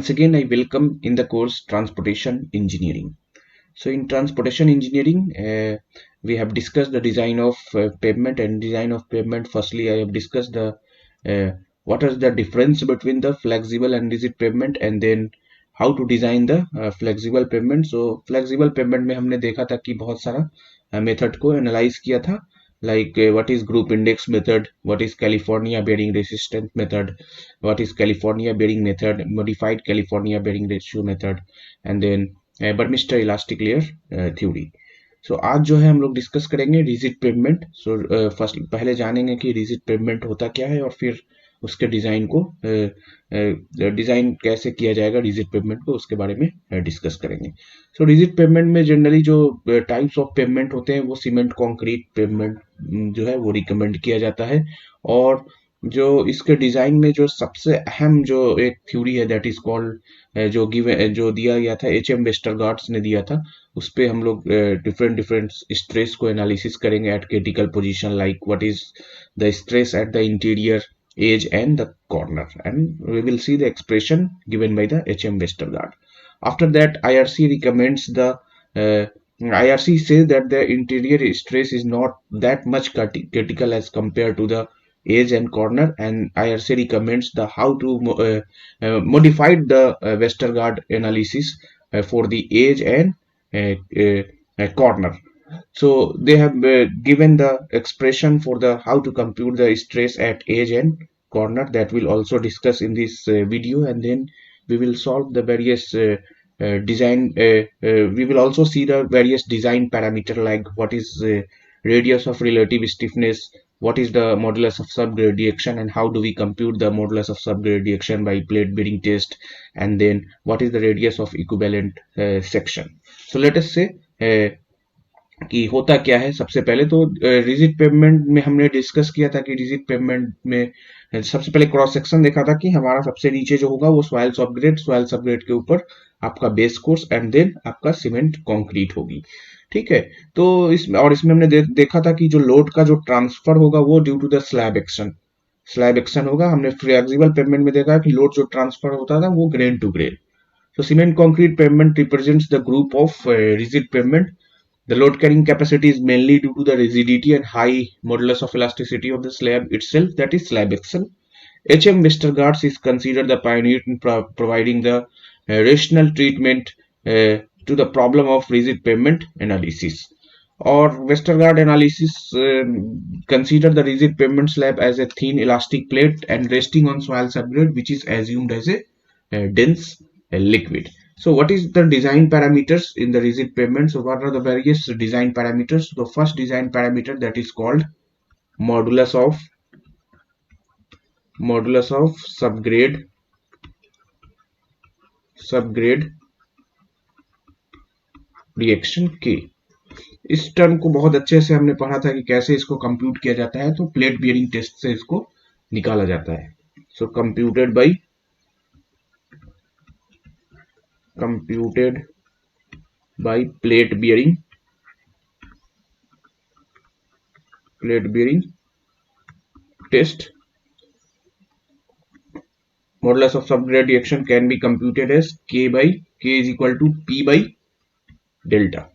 Once again, I welcome in the course Transportation Engineering. So in Transportation Engineering, we have discussed the design of pavement and design of pavement. Firstly, I have discussed the what is the difference between the flexible and rigid pavement, and then how to design the flexible pavement. So flexible pavement में हमने देखा था कि बहुत सारा method को analyse किया था, like what is group index method, what is California bearing resistance method, what is California bearing method, modified California bearing ratio method, and then Burmister elastic layer theory. So आज जो है हम लोग discuss करेंगे rigid pavement. So first पहले जानेंगे कि rigid pavement होता क्या है और फिर उसके डिजाइन को डिजाइन कैसे किया जाएगा रिजिड पेवमेंट को, उसके बारे में डिस्कस करेंगे. सो रिजिड पेवमेंट में जनरली जो टाइप्स ऑफ पेवमेंट होते हैं वो सीमेंट कंक्रीट पेवमेंट जो है वो रिकमेंड किया जाता है. और जो इसके डिजाइन में जो सबसे अहम जो एक थ्योरी है दैट इज कॉल्ड जो दिया गया था एच.एम. वेस्टरगार्ड्स ने दिया था, उस पे हम लोग डिफरेंट डिफरेंट स्ट्रेस को एनालिसिस करेंगे eight critical position, like what is the stress at the interior edge and the corner, and we will see the expression given by the H.M. Westergaard. After that, IRC recommends the IRC says that the interior stress is not that much critical as compared to the edge and corner, and IRC recommends the how to modify the Westergaard analysis for the edge and corner. So they have given the expression for the how to compute the stress at edge and corner, that will also discuss in this video, and then we will solve the various design. We will also see the various design parameter, like what is radius of relative stiffness, what is the modulus of subgradiation, and how do we compute the modulus of subgradiation by plate bearing test, and then what is the radius of equivalent section. So let us say कि होता क्या है. सबसे पहले तो rigid pavement में हमने discuss किया था कि रिजिड पेवमेंट में सबसे पहले क्रॉस सेक्शन देखा था कि हमारा सबसे नीचे जो होगा वो सॉइल सबग्रेड के ऊपर आपका बेस कोर्स एंड देन आपका सीमेंट कंक्रीट होगी. ठीक है. तो इसमें हमने देखा था कि जो लोड का जो ट्रांसफर होगा वो due to the slab action होगा. हमने फ्लेक्सिबल पेवमेंट में देखा कि लोड जो ट्रांसफर होता था वो grain to grain. So cement concrete pavement represents the group of rigid pavement. The load carrying capacity is mainly due to the rigidity and high modulus of elasticity of the slab itself, that is slab action. H.M. Westergaard is considered the pioneer in providing the rational treatment to the problem of rigid pavement analysis. Or Westergaard analysis consider the rigid pavement slab as a thin elastic plate and resting on soil subgrade, which is assumed as a dense liquid. So what is the design parameters in the rigid pavement? So what are the various design parameters? The first design parameter, that is called modulus of subgrade reaction K. इस term को बहुत अच्छे से हमने पढ़ा था कि कैसे इसको कंप्यूट किया जाता है. तो प्लेट बियरिंग टेस्ट से इसको निकाला जाता है. सो computed by plate bearing test. Modulus of subgrade reaction can be computed as K is equal to P by delta,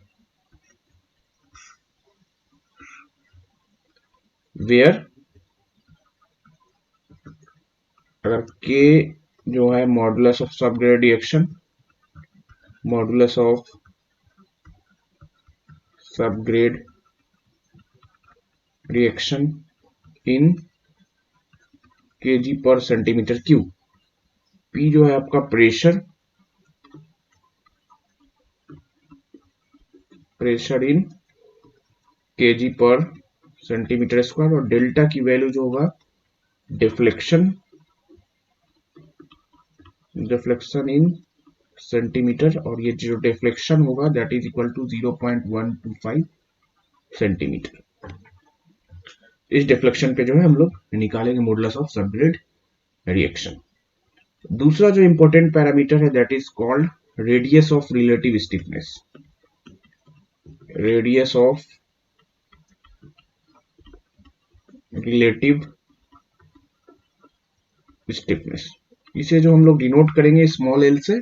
where अगर K जो है modulus of subgrade reaction in kg per centimeter cube. P जो है आपका pressure in kg पर centimeter square, और delta की value जो होगा डिफ्लेक्शन इन सेंटीमीटर, और ये जो डिफ्लेक्शन होगा that is equal to 0.125 centimeter. इस डिफ्लेक्शन पे जो है हम लोग निकालेंगे मॉडुलस ऑफ सबग्रेड रिएक्शन. दूसरा जो इंपॉर्टेंट पैरामीटर है that is called radius of relative stiffness. Radius of relative stiffness, इसे जो हम लोग डिनोट करेंगे स्मॉल एल से,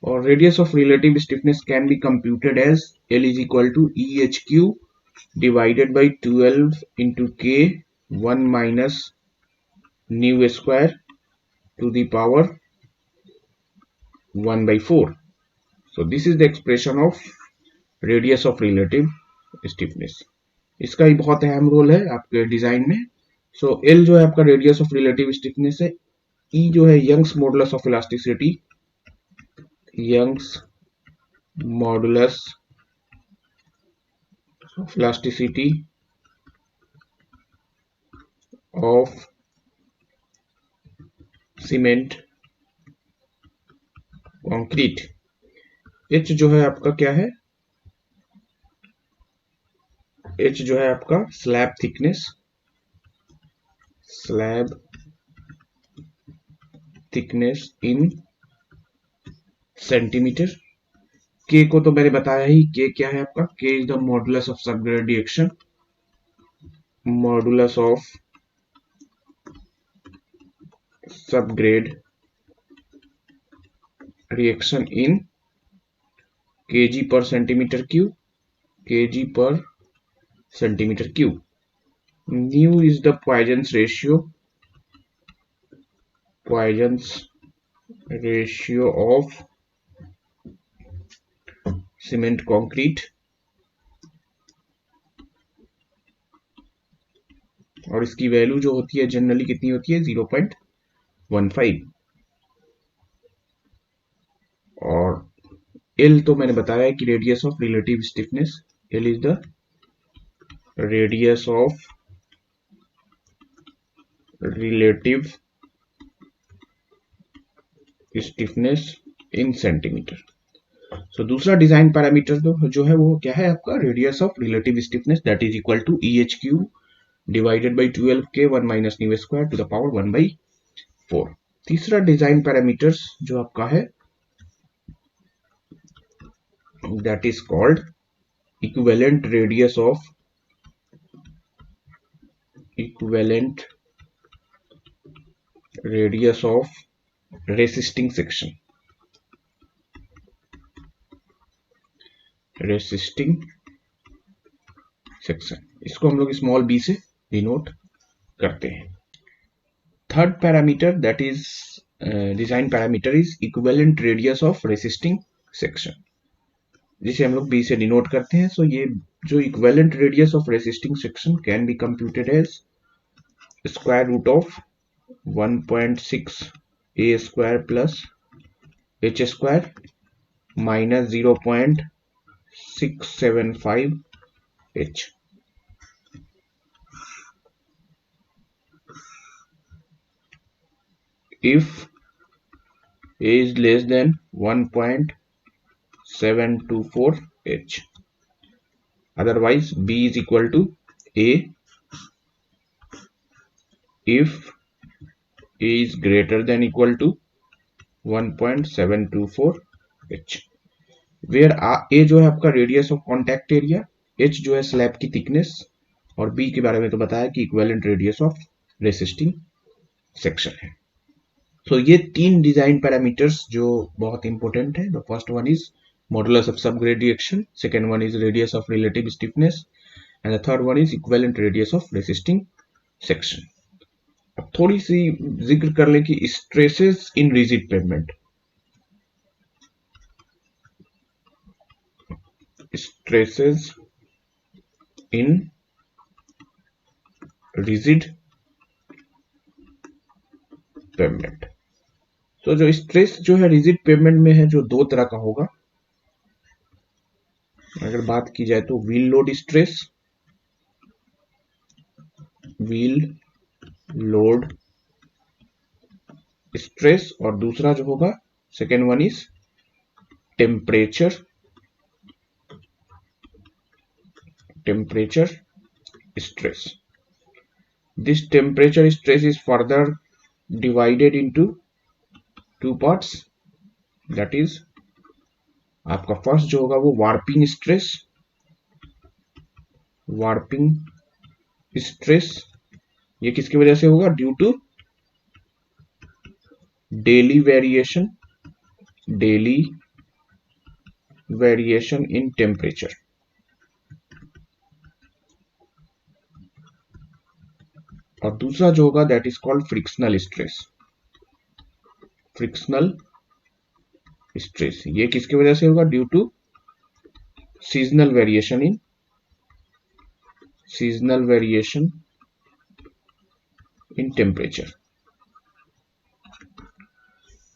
और radius of relative stiffness can be computed as L is equal to E H Q divided by 12 into K 1 minus nu square to the power 1 by 4. So this is the expression of radius of relative stiffness. इसका ही बहुत अहम role है आपके design में. सो L जो है आपका radius of relative stiffness है. E जो है Young's modulus of elasticity, Young's modulus of elasticity of cement concrete. H जो है आपका क्या है? H जो है आपका स्लैब थिकनेस, स्लैब थिकनेस इन सेंटीमीटर. K को तो मैंने बताया ही, K क्या है आपका? K is the modulus of subgrade reaction, modulus of subgrade reaction in kg पर सेंटीमीटर क्यूब, kg पर centimeter cube. New is the Poisson's ratio of cement concrete, और इसकी वैल्यू जो होती है जनरली कितनी होती है? 0.15. और L तो मैंने बताया कि radius of relative stiffness, L is the radius of relative stiffness in centimeter. So दूसरा डिजाइन पैरामीटर जो है वो क्या है आपका? Radius of relative stiffness, that is equal to E H Q divided by 12 के 1 minus nu square to the power 1 by 4. तीसरा design parameters जो आपका है that is called equivalent radius of resisting section. इसको हम लोग स्मॉल b से denote करते हैं. Third parameter that is design parameter is equivalent radius of resisting section, जिसे हम लोग b से डिनोट करते हैं. सो ये जो equivalent radius of resisting section can be computed as square root of 1.6 a square plus h square minus 0.675 h. if a is less than 1.724 h, otherwise b is equal to a if a is greater than equal to 1.724 h, where a जो है आपका radius of contact area, h जो है slab की thickness, और b के बारे में तो बताया कि equivalent radius of resisting section है. सो ये तीन डिजाइन पैरामीटर्स जो बहुत इंपॉर्टेंट है. The first one is modulus of subgrade reaction, second one is radius of relative stiffness, and the third one is equivalent radius of resisting section. अब थोड़ी सी जिक्र कर लें कि stresses in rigid pavement. Stresses in rigid pavement. तो जो stress जो है रिजिड पेवमेंट में है जो दो तरह का होगा. अगर बात की जाए तो wheel load stress, wheel load stress, और दूसरा जो होगा second one is temperature stress. This temperature stress is further divided into two parts. That is आपका फर्स्ट जो होगा वो वार्पिंग स्ट्रेस. ये किसकी वजह से होगा? Due to daily variation in temperature. और दूसरा जो होगा that is called frictional stress. ये किसकी वजह से होगा? Due to seasonal variation in temperature.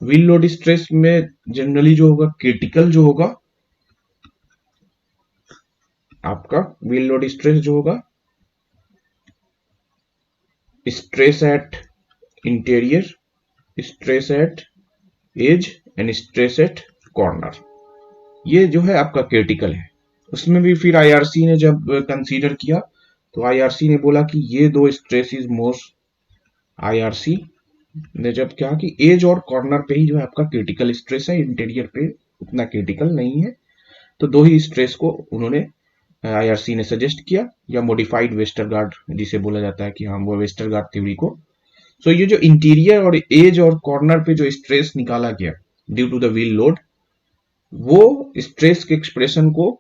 Wheel load stress में जनरली जो होगा क्रिटिकल जो होगा आपका व्हील लोड स्ट्रेस जो होगा stress at interior, stress at edge and stress at corner, ये जो है आपका क्रिटिकल है। उसमें भी फिर आईआरसी ने जब कंसीडर किया तो आईआरसी ने बोला कि ये दो स्ट्रेस इज मोस्ट, आईआरसी ने जब कहा कि एज और कॉर्नर पे ही जो है आपका क्रिटिकल स्ट्रेस है, इंटीरियर पे उतना क्रिटिकल नहीं है। तो दो ही स्ट्रेस को उन्होंने आईआरसी ने सजेस्ट किया, या मॉडिफाइड वेस्टरगार्ड जिसे बोला जाता है कि हाँ वो वेस्टरगार्ड थ्योरी को। सो ये जो इंटीरियर और एज और कॉर्नर पे जो स्ट्रेस निकाला गया due to the wheel load, वो स्ट्रेस के एक्सप्रेशन को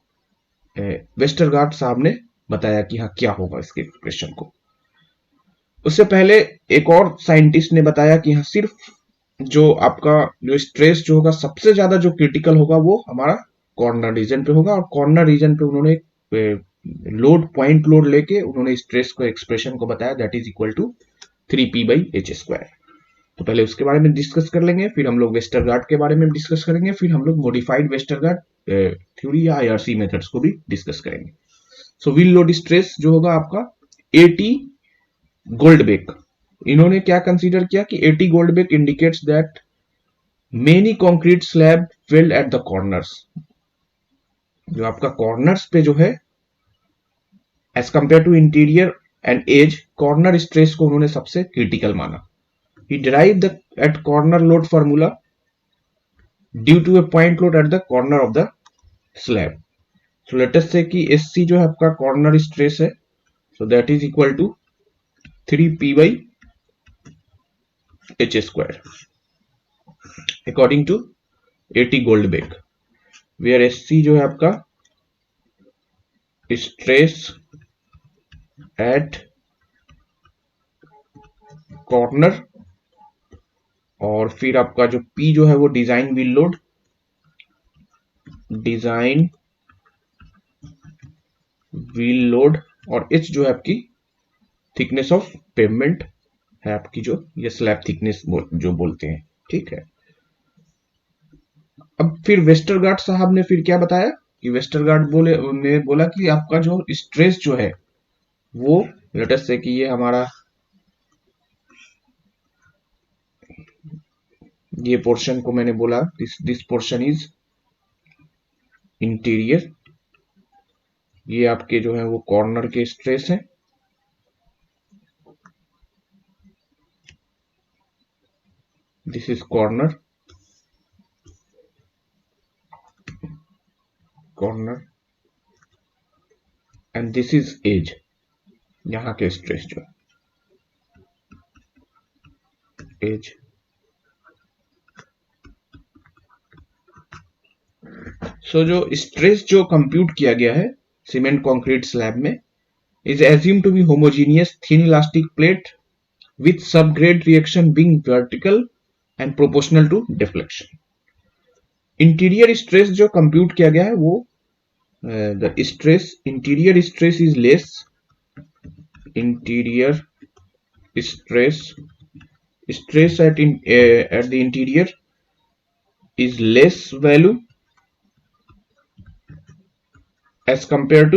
वेस्टरगार्ड साहब ने बताया कि हाँ क्या होगा इसके एक्सप्रेशन को। उससे पहले एक और साइंटिस्ट ने बताया कि हाँ सिर्फ जो आपका जो स्ट्रेस जो होगा सबसे ज्यादा जो क्रिटिकल होगा वो हमारा कॉर्नर रीजन पे होगा, और कॉर्नर रीजन पे उन्होंने पॉइंट लोड लेके उन्होंने स्ट्रेस को एक्सप्रेशन को बताया that is equal to 3p/h²। तो पहले उसके बारे में डिस्कस कर लेंगे, फिर हम लोग वेस्टरगार्ड के बारे में डिस्कस करेंगे, फिर हम लोग मॉडिफाइड वेस्टरगार्ड थ्योरी या आईआरसी मेथड्स को भी डिस्कस करेंगे। सो व्हील लोड स्ट्रेस जो होगा आपका एटी गोल्डबेक, इन्होंने क्या कंसीडर किया कि A T Goldbeck indicates that many concrete slab filled at the corners, जो आपका कॉर्नर्स पे जो है as compare to interior and edge, corner stress को उन्होंने सबसे क्रिटिकल माना। He derive the at corner load formula due to a point load at the corner of the slab. So let us say कि SC जो है आपका corner stress है, so that is equal to 3p/h² according to A T Goldbeck, where SC जो है आपका stress at corner, और फिर आपका जो पी जो है वो डिजाइन व्हील लोड, और एच जो है आपकी थिकनेस ऑफ पेवमेंट है आपकी, जो ये स्लैब थिकनेस जो बोलते हैं, ठीक है। अब फिर वेस्टरगार्ड साहब ने फिर क्या बताया कि वेस्टरगार्ड ने बोला कि आपका जो स्ट्रेस जो है वो लेट अस से कि ये हमारा ये पोर्शन को मैंने बोला दिस पोर्शन इज इंटीरियर, ये आपके जो है वो कॉर्नर के स्ट्रेस है, this is corner and this is edge, यहां के स्ट्रेस जो है एज। सो जो स्ट्रेस जो कंप्यूट किया गया है सीमेंट कंक्रीट स्लैब में is assumed to be homogeneous thin elastic plate with subgrade reaction being vertical and proportional to deflection. Interior stress जो कंप्यूट किया गया है वो the stress interior stress is less, interior stress at the interior is less value as compared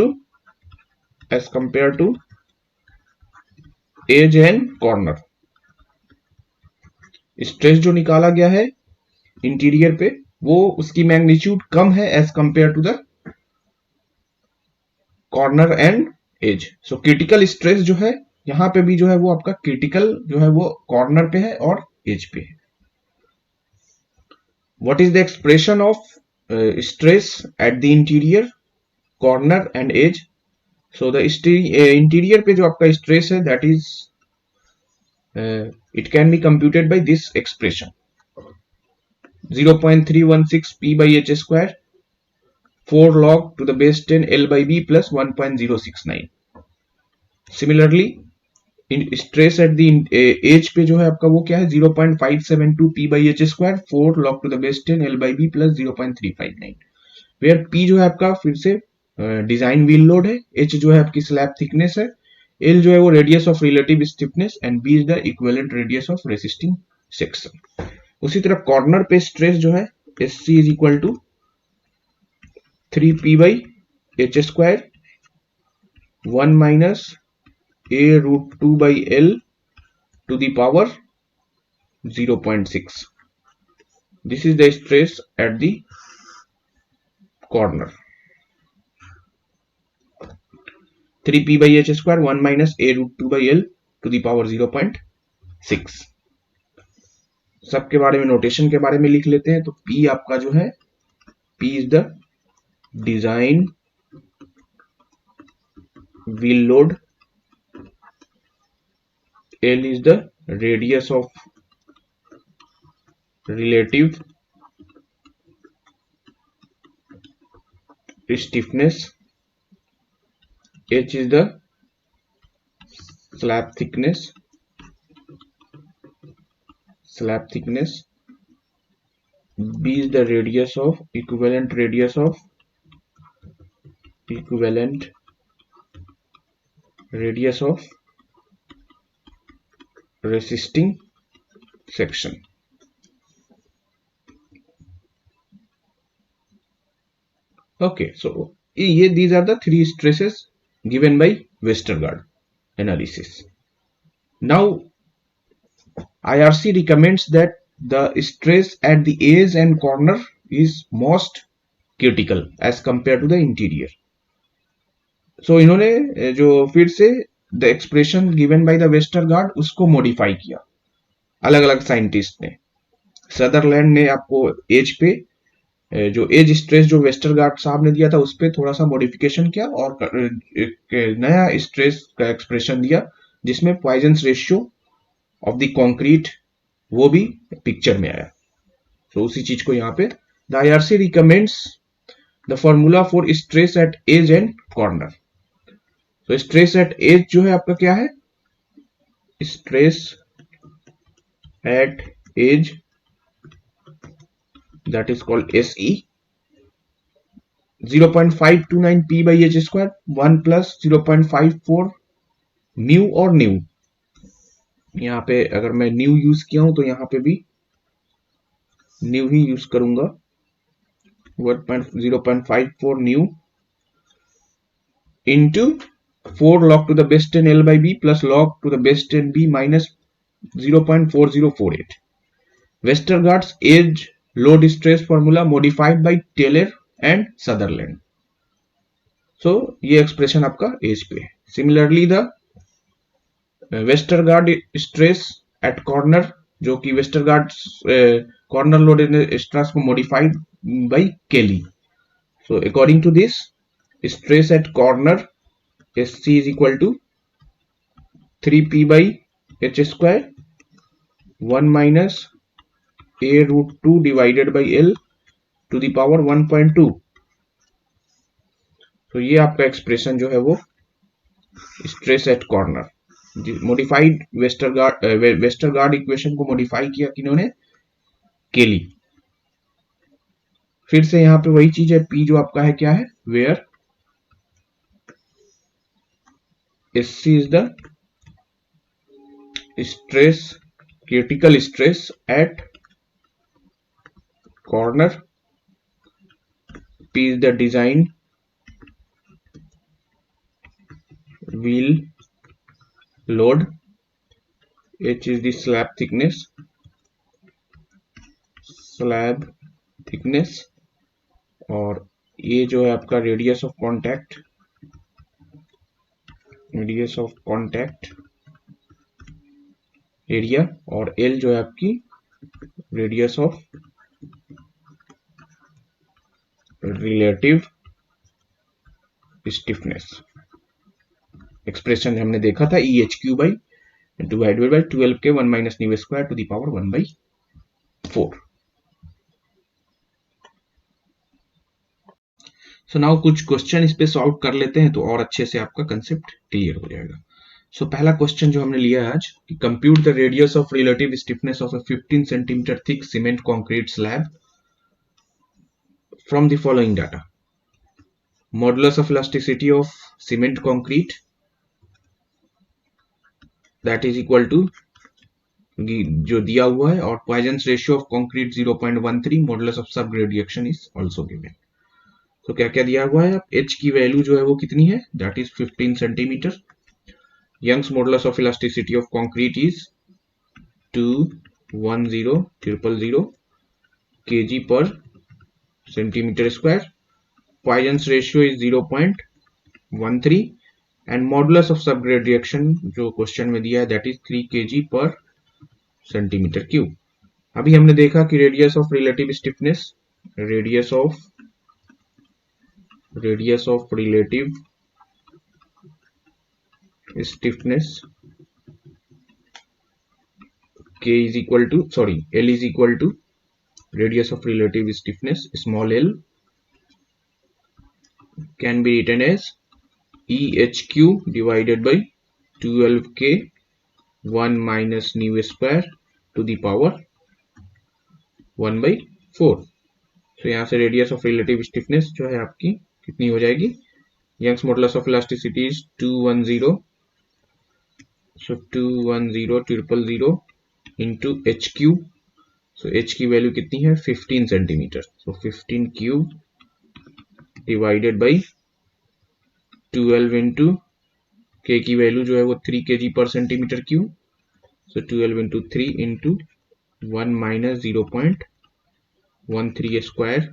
to edge and corner. Stress जो निकाला गया है interior पे वो उसकी मैग्नीट्यूड कम है as compare to the corner and edge. So critical stress जो है यहां पे भी जो है वो आपका क्रिटिकल जो है वो कॉर्नर पे है और एज पे है। What is the expression of stress at the interior, corner and edge? So the interior पे जो आपका स्ट्रेस है that is it can be computed by this expression, 0.316 p by h square 4 log to the base 10 L by B plus 1.069. Similarly stress at the edge पे जो है आपका वो क्या है 0.572 p by h square 4 log to the base 10 L by B plus 0.359, where p जो है आपका फिर से डिजाइन व्हील लोड है, h जो है आपकी स्लैब थिकनेस है, l जो है वो radius of relative stiffness and b is the equivalent radius of resisting section. उसी तरह कॉर्नर पे स्ट्रेस जो है SC is equal to 3p by h square 1 minus a root 2 by L to the power 0.6. This is the stress at the corner. 3p by h square 1 minus a root 2 by L to the power 0.6. सबके बारे में notation के बारे में लिख लेते हैं। तो P आपका जो है P is the design wheel load, L is the radius of relative stiffness, H is the slab thickness, B is the radius of equivalent radius of resisting section. Okay, so these are the three stresses given by Westergaard analysis. Now IRC recommends that the stress at the edge and corner is most critical as compared to the interior. So इन्होंने जो फिर से the expression given by the Westergaard उसको modify किया अलग अलग scientist ने। Sutherland ने आपको एज पे जो एज स्ट्रेस जो वेस्टरगार्ड साहब ने दिया था उस पर थोड़ा सा मॉडिफिकेशन किया और एक नया स्ट्रेस का एक्सप्रेशन दिया जिसमें Poisson's ratio of the concrete वो भी पिक्चर में आया। तो उसी चीज को यहाँ पे the IRC recommends the formula for stress at edge and corner. तो स्ट्रेस एट एज जो है आपका क्या है, stress at edge that is called SE 0.529 p by h square 1 plus 0.54 new और न्यू। यहाँ पे अगर मैं न्यू यूज किया हूं तो यहाँ पे भी न्यू ही यूज करूंगा 0.54 new into 4 log to the base 10 L by B plus log to the base 10 B minus 0.4048. Westergaard's edge load stress formula modified by Taylor and Sutherland. So ये expression आपका edge पे है। Similarly the Westergaard stress at corner जो कि Westergaard corner load stress को modified by Kelly. So according to this stress at corner SC is equal to 3p by h square 1 minus a root 2 divided by L to the power 1.2। तो ये आपका expression जो है वो stress at corner modified Westergaard equation को modify किया किन्होंने, केली। फिर से यहाँ पे वही चीज है, P जो आपका है क्या है, where SC is the stress critical stress at corner, P is the design wheel load, H is the slab thickness और ये जो है आपका रेडियस ऑफ कॉन्टैक्ट एरिया और L जो है आपकी radius of relative stiffness. Expression हमने देखा था EHQ by divided by 12K 1 minus nu square to the power 1/4। So now कुछ क्वेश्चन इस पे सॉल्व कर लेते हैं तो और अच्छे से आपका कंसेप्ट क्लियर हो जाएगा। सो पहला क्वेश्चन जो हमने लिया है आज कि compute the radius of relative stiffness of a 15 centimeter thick cement concrete slab from the following data. Modulus of elasticity of cement concrete that is equal to जो दिया हुआ है, और Poisson's ratio of concrete 0.13, modulus of sub gradation is also given. तो क्या क्या दिया हुआ है, एच की वैल्यू जो है वो कितनी है, that is 15 centimeter. Young's modulus of elasticity of concrete is 210,000 kg per centimeter square. Poisson's ratio is 0.13 and modulus of subgradiation जो क्वेश्चन में दिया है that is 3 kg per centimeter cube. अभी हमने देखा कि radius of relative stiffness, radius of relative stiffness K is equal to, sorry, L is equal to radius of relative stiffness small l can be written as EHQ divided by 12K 1 minus nu square to the power 1/4। तो यहाँ से radius of relative stiffness जो है आपकी कितनी हो जाएगी, Young's modulus of elasticity is 210, so 210,000 into H cube. So H की वैल्यू कितनी है 15 centimeter, so 15 cube divided by 12 into K की वैल्यू जो है वो 3 kg पर centimeter cube, so 12 into 3 into 1 minus 0.13 square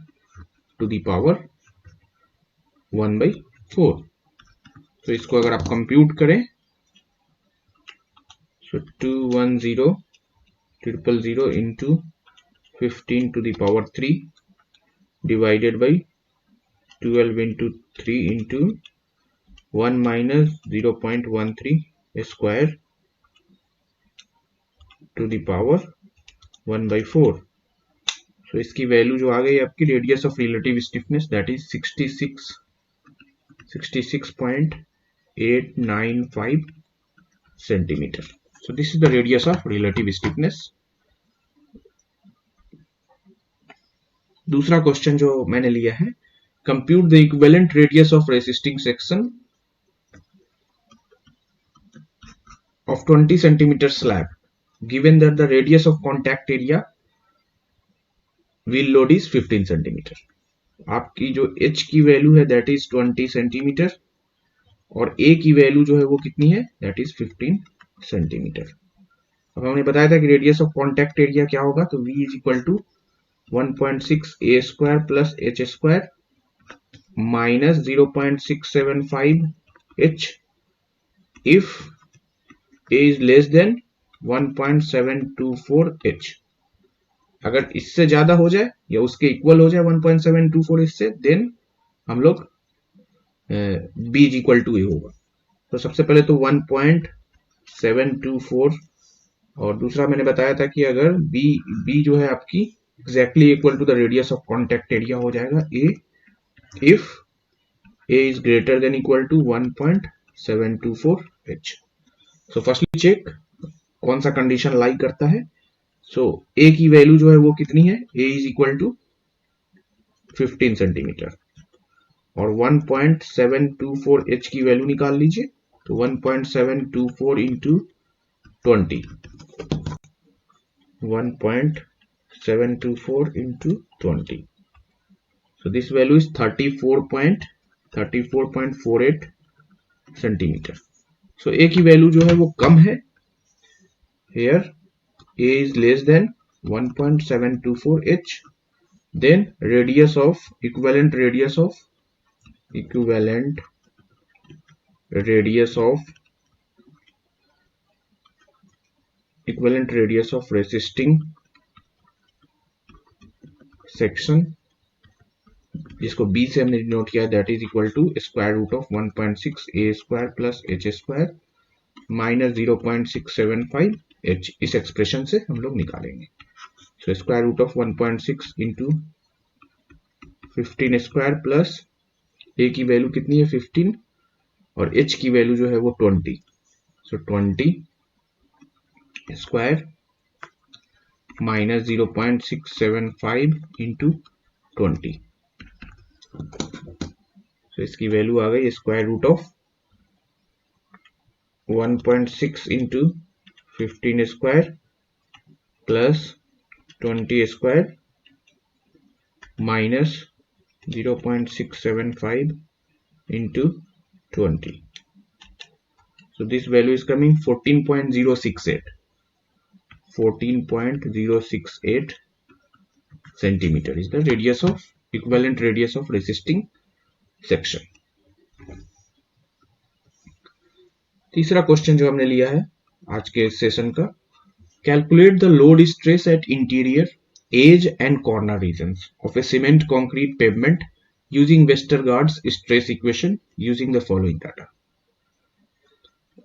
to the power 1/4। तो इसको अगर आप कंप्यूट करें, so 210,000 into 15 to the power 3 divided by 12 into 3 into 1 minus 0.13 square to the power 1/4। So इसकी वैल्यू जो आ गई आपकी radius of relative stiffness that is 66.895 centimeter. So this is the radius of relative stiffness. दूसरा question जो मैंने लिया है, compute the equivalent radius of resisting section of 20 centimeter slab given that the radius of contact area wheel load is 15 centimeter। आपकी जो h की value है that is 20 centimetre और a की वैल्यू जो है वो कितनी है दैट इज 15 सेंटीमीटर। अब हमने बताया था कि रेडियस ऑफ कॉन्टैक्ट एरिया क्या होगा, तो v is equal to 1.6 a square plus h square minus 0.675 h if a is less than 1.724 h। अगर इससे ज्यादा हो जाए या उसके इक्वल हो जाए 1.724 इससे, देन हम लोग b इज इक्वल टू ए होगा। तो सबसे पहले तो 1.724 और दूसरा मैंने बताया था कि अगर b जो है आपकी exactly equal to the radius of contact area हो जाएगा a if a is greater than equal to 1.724 h। So firstly check कौन सा कंडीशन लाई करता है। सो a की वैल्यू जो है वो कितनी है, a is equal to 15 centimeter और 1.724 h की वैल्यू निकाल लीजिए, तो 1.724 into 20, 1.724 into 20, so this value is 34.48 centimeter. So a की वैल्यू जो है वो कम है, here a is less than 1.724 h, then equivalent radius of resisting section जिसको b से हमने डिनोट किया that is equal to square root of 1.6 a square plus h square minus 0.675 h। इस एक्सप्रेशन से हम लोग निकालेंगे। So square root of 1.6 into 15 square plus A की वैल्यू कितनी है 15 और एच की वैल्यू जो है वो 20। So 20 square minus 0.675 into 20। तो इसकी वैल्यू आ गई square root of 1.6 into 15 square plus 20 square minus 0.675 into 20. So this value is coming 14.068. 14.068 centimeter is the radius of equivalent radius of resisting section. तीसरा question जो हमने लिया है आज के सेशन का, calculate the load stress at interior edge and corner regions of a cement concrete pavement using Westergaard's stress equation using the following data.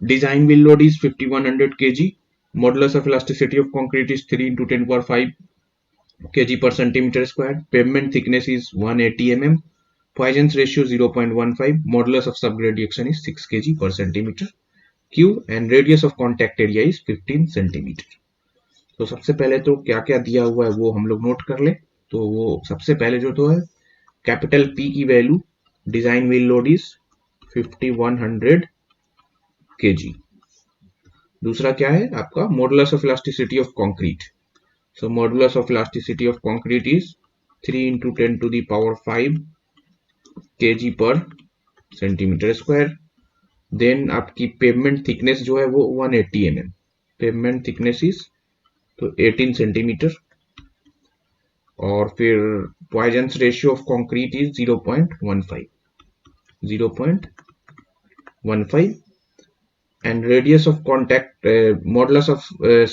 Design wheel load is 5100 kg. Modulus of elasticity of concrete is 3 into 10 power 5 kg per centimeter square. Pavement thickness is 180 mm. Poisson's ratio 0.15. Modulus of subgradiation is 6 kg per centimeter cube and radius of contact area is 15 centimeter. तो सबसे पहले तो क्या क्या दिया हुआ है वो हम लोग नोट कर ले। तो वो सबसे पहले जो तो है कैपिटल पी की value design wheel load is 5100 kg। दूसरा क्या है आपका modulus of elasticity of concrete. So modulus of elasticity of concrete is 3 into 10 to the power 5 kg per centimeter square. Then आपकी पेवमेंट थिकनेस जो है वो 180 mm। Pavement thickness is तो 18 centimeter और फिर Poisson's ratio of concrete is 0.15 and radius of contact modulus of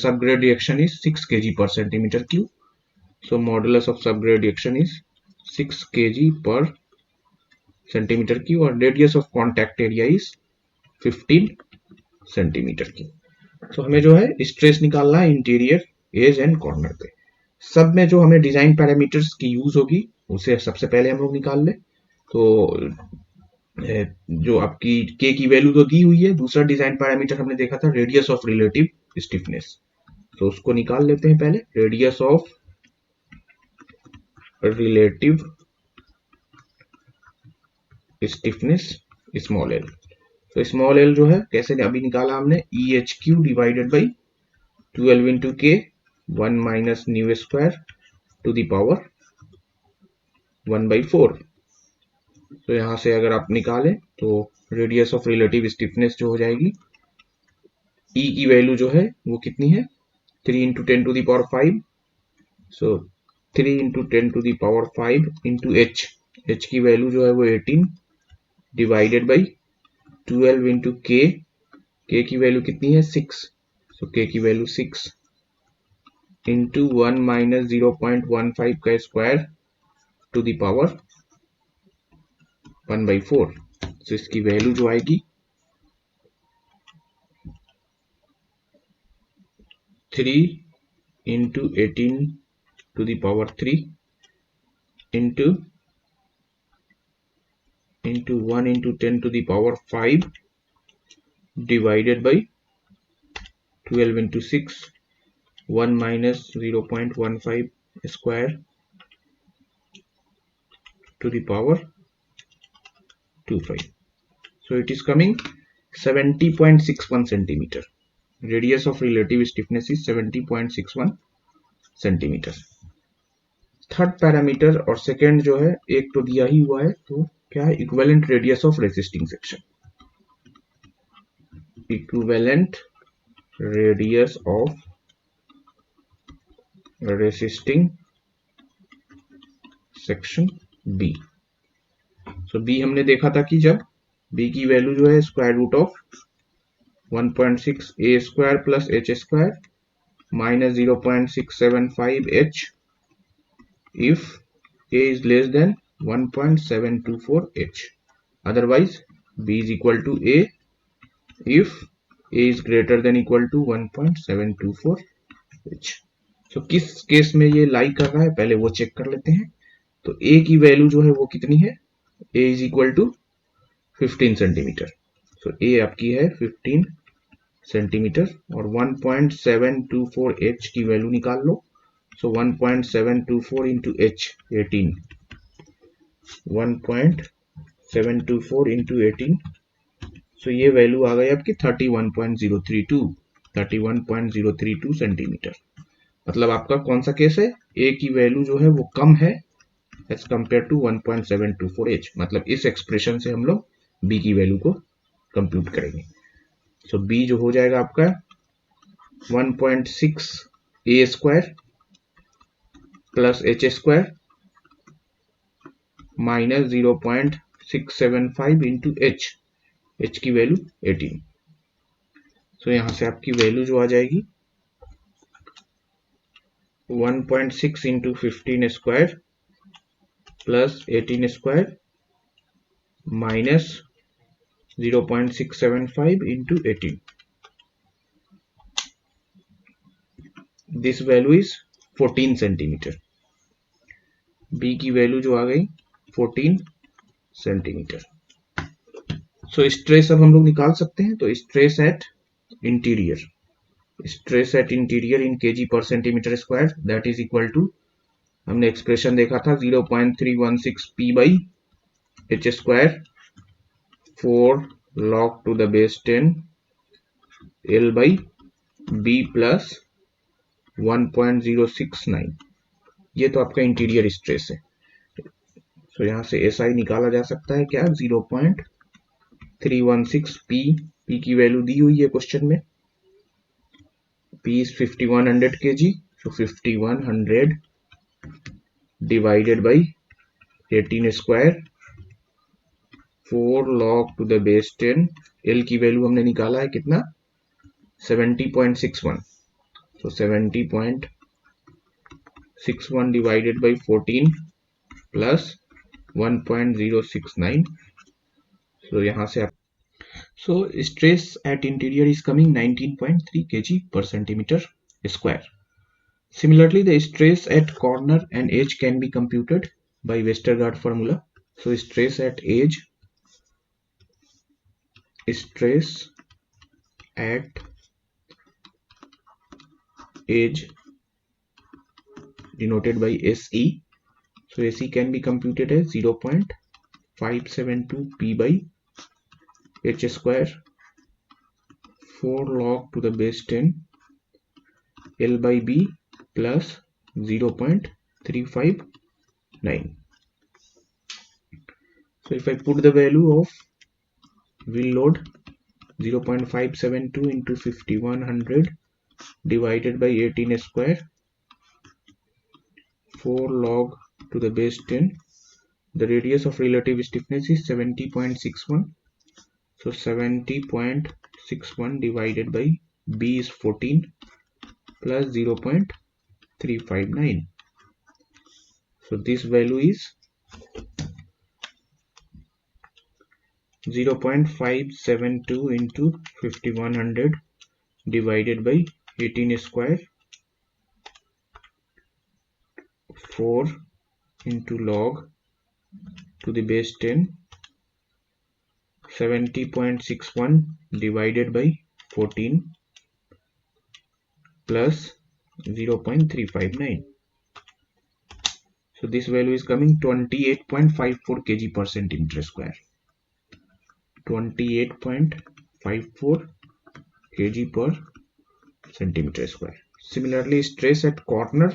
subgradiation is 6 kg per centimeter cube. So modulus of subgradiation is 6 kg per centimeter cube और radius of contact area is 15 centimeter cube. तो हमें जो है stress निकालना है interior as and corner पे। सब में जो हमें डिजाइन पैरामीटर्स की यूज होगी उसे सबसे पहले हम लोग निकाल ले। तो जो आपकी के की वैल्यू तो दी हुई है, दूसरा डिजाइन पैरामीटर हमने देखा था रेडियस ऑफ रिलेटिव स्टिफनेस, तो उसको निकाल लेते हैं पहले। Radius of relative stiffness small L. तो स्मॉल एल जो है कैसे अभी निकाला हमने, E H Q divided by 12 into K 1 minus nu square to the power 1/4। तो यहां से अगर आप निकालें तो रेडियस ऑफ रिलेटिव स्टिफनेस जो हो जाएगी, ई की वैल्यू जो है वो कितनी है 3 into 10 to the power 5। So 3 into 10 to the power 5 into H, H की वैल्यू जो है वो 18 डिवाइडेड बाई 12 इंटू के की वैल्यू कितनी है 6। सो के की वैल्यू 6 इंटू 1 माइनस 0.15 का स्क्वायर टू द पावर 1/4। तो इसकी वैल्यू जो आएगी 3 into 18 to the power 3 into 1 into 10 to the power 5 divided by 12 into 6 1 minus 0.15 square to the power 25. So it is coming 70.61 centimeter. Radius of relative stiffness is 70.61 centimeter. Third parameter और second जो है एक तो दिया ही हुआ है, तो क्या है equivalent radius of resisting section. Equivalent radius of resisting section B. So B हमने देखा था कि जब बी की वैल्यू जो है square root of 1.6 A square plus H square minus 0.675 H if A is less than 1.724 H, otherwise B is equal to A if A is greater than equal to 1.724 H. तो किस case में ये लाई कर रहा है पहले वो check कर लेते हैं। तो ए की वैल्यू जो है वो कितनी है a is equal to 15 centimeter. So A आपकी है 15 सेंटीमीटर और 1.724 h की वैल्यू निकाल लो। सो 1.724 इंटू एच 18, 1.724 इंटू 18, सो ये वैल्यू आ गई आपकी 31.032 सेंटीमीटर। मतलब आपका कौन सा केस है, ए की वैल्यू जो है वो कम है एज कंपेयर टू 1.724 h। मतलब इस एक्सप्रेशन से हम लोग बी की वैल्यू को कंप्यूट करेंगे। सो बी जो हो जाएगा आपका 1.6 A square plus H square minus 0.675 into H, H की वैल्यू 18। सो यहां से आपकी वैल्यू जो आ जाएगी 1.6 into 15 square plus 18 square minus 0.675 into 18. This value is 14 centimeter. B की वैल्यू जो आ गई 14 सेंटीमीटर। सो स्ट्रेस अब हम लोग निकाल सकते हैं। तो stress at interior, stress at interior in KG per centimeter square that is equal to, हमने एक्सप्रेशन देखा था 0.316 P by H square 4 log to the base 10 L by B plus 1.069। ये तो आपका इंटीरियर स्ट्रेस है। तो यहां से एस आई निकाला जा सकता है क्या, 0.316 पी। पी की वैल्यू दी हुई है क्वेश्चन में, P is 5100 kg। So 5100 divided by 18 square 4 log to the base 10। L की वैल्यू हमने निकाला है कितना, 70.61। So 70.61 divided by 14 plus 1.069। सो यहां से आप, so stress at interior is coming 19.3 kg per centimeter square. Similarly, the stress at corner and edge can be computed by Westergaard formula. So stress at edge denoted by SE. So SE can be computed as 0.572 P by H square 4 log to the base 10 L by B plus 0.359. So if I put the value of wheel load 0.572 into 5100 divided by 18 square 4 log to the base 10, the radius of relative stiffness is 70.61. So 70.61 divided by B is 14 plus 0.359. So this value is 0.572 into 5100 divided by 18 square 4 into log to the base 10, 70.61 divided by 14 plus 0.359. So this value is coming 28.54 kg per centimeter square. 28.54 kg per centimeter square. Similarly, stress at corner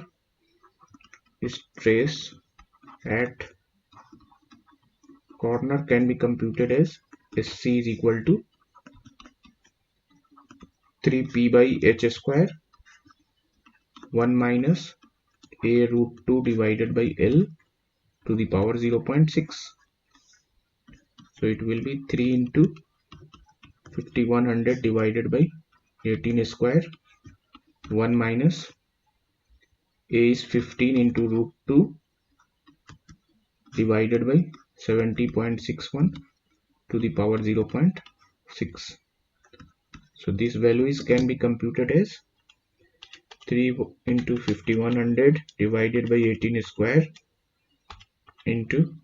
can be computed as SC is equal to 3P by H square 1 minus A root 2 divided by L to the power 0.6. So it will be 3 into 5100 divided by 18 square 1 minus A is 15 into root 2 divided by 70.61 to the power 0.6. So this value can be computed as 3 into 5100 divided by 18 square into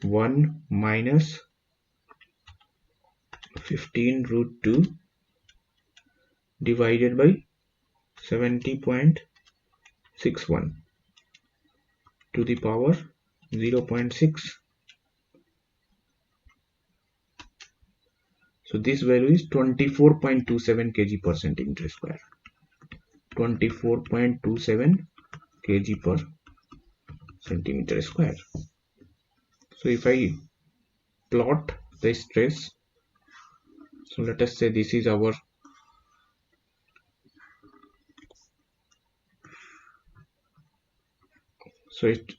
1 minus 15 root 2 divided by 70.61 to the power 0.6. So this value is 24.27 kg per centimeter square. 24.27 kg per centimeter square. So if I plot the stress, so let us say this is our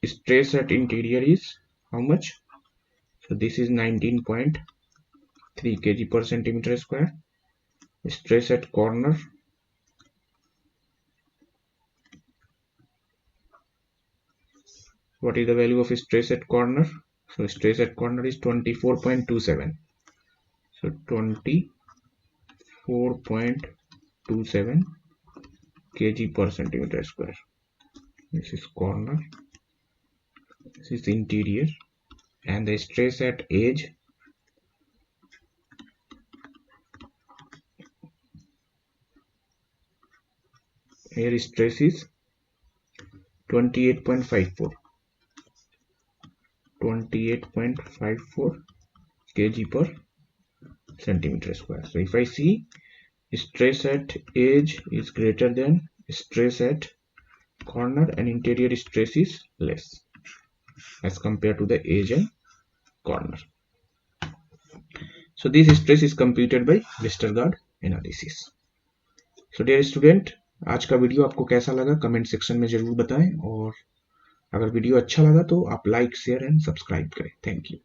stress at interior is how much? So this is 19.3 kg per centimeter square. Stress at corner, what is the value of stress at corner? So stress at corner is 24.27. So 24.27 kg per centimeter square. This is corner, this is interior, and the stress at edge here stress is 28.54 kg per centimeter square. So if I see stress at edge is greater than stress at corner and interior stress is less as compared to the edge and corner. So this stress is computed by Westergaard analysis. So dear student, आज का video आपको कैसा लगा comment section में जरूर बताएं, और अगर वीडियो अच्छा लगा तो आप लाइक शेयर एंड सब्सक्राइब करें. Thank you.